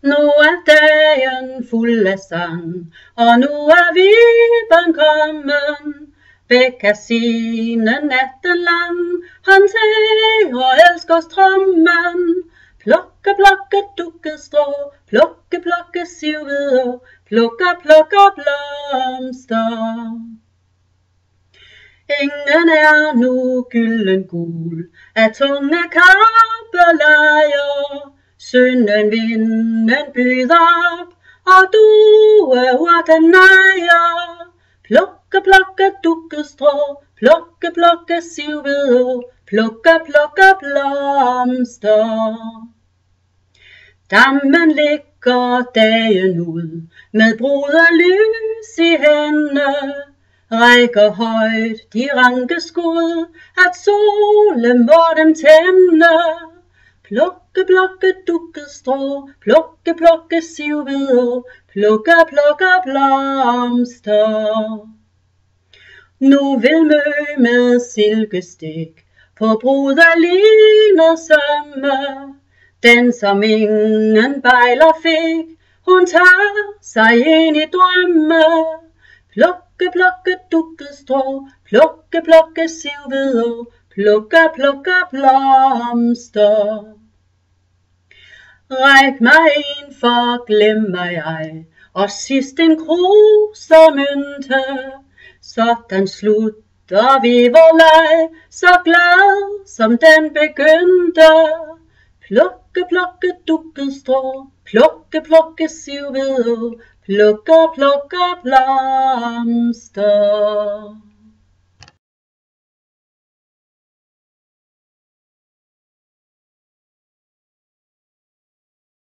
Nu er dagen fuld af sang, og nu er viberen kommen. Væk af sine natten lang, han tager elsker strømmen. Plukke, plukke dukkestrå, plukke, plukke sivvidå, plukke, plukke blomster. Engen er nu gylden gul, af tunge kappelejer. Synden vinden byder op, og du er urten nejer. Plukke, plukke dukkestrå, plukke, plukke sivvidå, plukke, plukke blomster. Dammen ligger dagen ud, med bruderlys i hænde. Rækker højt de ranke skud, at solen må dem tænde. Plukke, plukke dukkestrå, plukke, plukke sivvidå, plukke, plukke blomster. Nu vil mø med silkestik på bruderliner sømme. Den som ingen bejler fik, hun tager sig ind i drømme. Plukke, plukke dukkestrå, plukke, plukke sivvidå, plukke, plukke blomster. Ræk mig en, for glemmer jeg, og sidst en krus og mynte. Sådan slutter vi vor leg, så glad som den begyndte. Plukke, plukke dukkestrå, plukke, plukke sivvidå, plukke, plukke blomster.